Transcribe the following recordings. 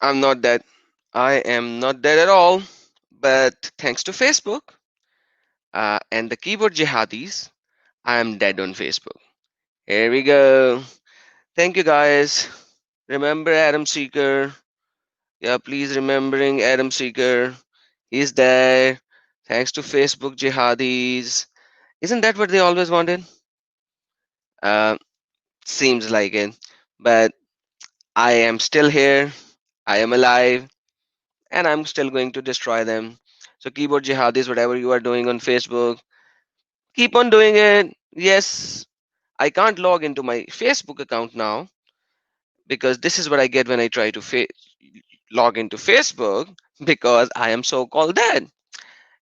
I'm not dead. I am not dead at all. But thanks to Facebook and the keyboard jihadis, I am dead on Facebook. Here we go. Thank you guys. Remember Adam Seeker. Yeah, please remembering Adam Seeker. He's there. Thanks to Facebook jihadis. Isn't that what they always wanted? Uh, Seems like it. But I am still here. I am alive. And I'm still going to destroy them. So, keyboard jihadis, whatever you are doing on Facebook, keep on doing it. Yes, I can't log into my Facebook account now because this is what I get when I try to log into Facebook because I am so called dead.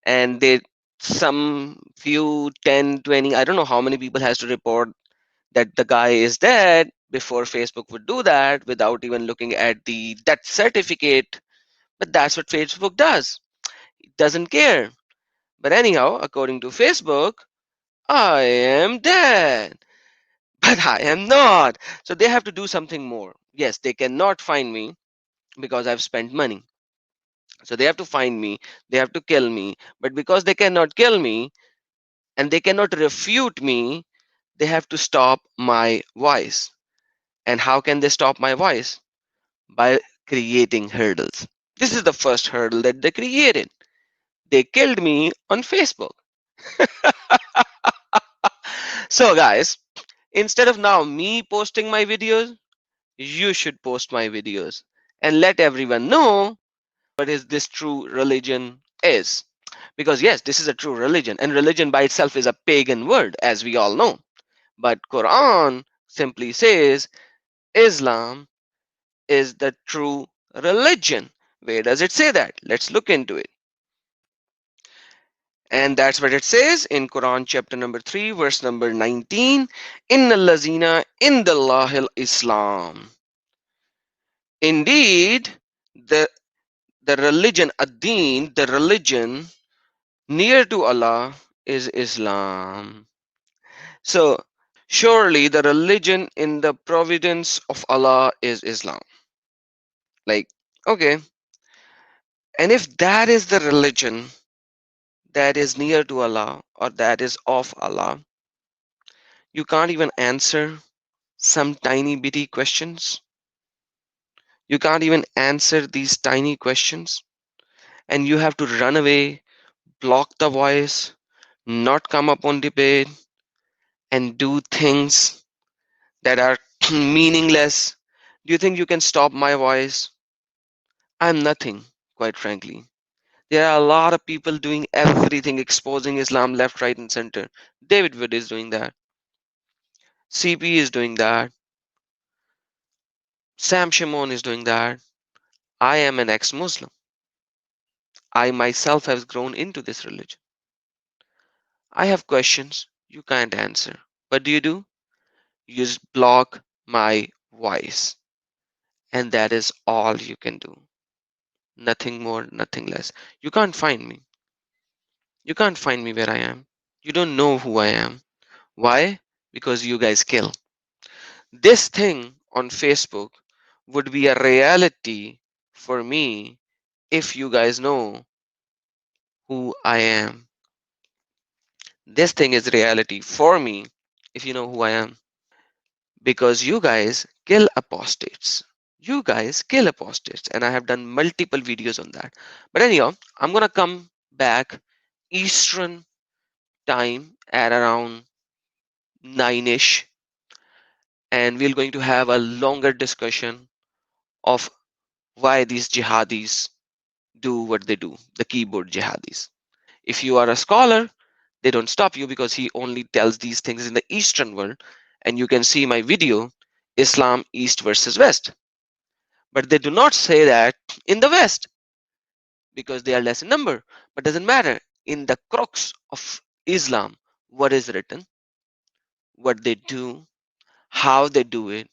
And they, some few 10, 20, I don't know how many people has to report that the guy is dead before Facebook would do that without even looking at the death certificate. But that's what Facebook does. It doesn't care. But anyhow, according to Facebook, I am dead. But I am not. So they have to do something more. Yes, they cannot find me because I've spent money. So they have to find me, they have to kill me. But because they cannot kill me and they cannot refute me, they have to stop my voice. And how can they stop my voice? By creating hurdles. This is the first hurdle that they created. They killed me on Facebook. So, guys, instead of now me posting my videos, you should post my videos and let everyone know what is this true religion is. Because yes, this is a true religion, and religion by itself is a pagan word, as we all know. But Quran simply says Islam is the true religion. Where does it say that? Let's look into it. And that's what it says in Quran chapter number 3, verse number 19. Inna lazina indallahil Islam. Indeed, the the religion, ad-deen, the religion near to Allah is Islam. So surely the religion in the providence of Allah is Islam. Like, okay, and if that is the religion that is near to Allah or that is of Allah, you can't even answer some tiny bitty questions. You can't even answer these tiny questions, and you have to run away, block the voice, not come up on debate, and do things that are meaningless. Do you think you can stop my voice? I'm nothing, quite frankly. There are a lot of people doing everything, exposing Islam left, right, and center. David Wood is doing that. CP is doing that. Sam Shimon is doing that. I am an ex Muslim. I myself have grown into this religion. I have questions you can't answer. What do? You just block my voice. And that is all you can do. Nothing more, nothing less. You can't find me. You can't find me where I am. You don't know who I am. Why? Because you guys kill. This thing on Facebook would be a reality for me if you guys know who I am. This thing is reality for me if you know who I am. Because you guys kill apostates. You guys kill apostates, and I have done multiple videos on that. But anyhow, I'm gonna come back Eastern time at around 9ish, and we're going to have a longer discussion of why these jihadis do what they do, the keyboard jihadis. If you are a scholar, they don't stop you because he only tells these things in the Eastern world, and you can see my video, Islam East versus West. But they do not say that in the West because they are less in number. But doesn't matter. In the crux of Islam, what is written, what they do, how they do it,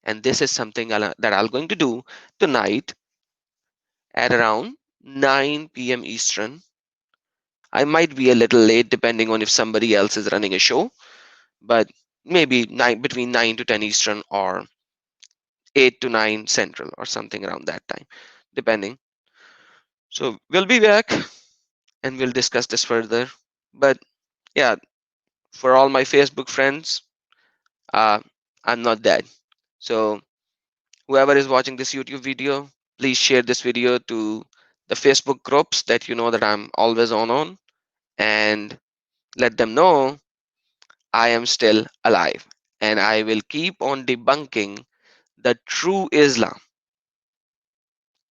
and this is something that I'm going to do tonight at around 9 p.m. Eastern. I might be a little late depending on if somebody else is running a show, but maybe between 9 to 10 Eastern or 8 to 9 Central or something around that time, depending. So we'll be back and we'll discuss this further. But yeah, for all my Facebook friends, uh, I'm not dead. So whoever is watching this YouTube video, please share this video to the Facebook groups that you know that I'm always on, and let them know I am still alive and I will keep on debunking the true Islam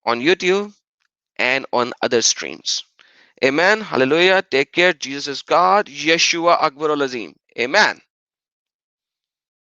on YouTube and on other streams. Amen. Hallelujah. Take care. Jesus is God. Yeshua Akbarul Azim. Amen.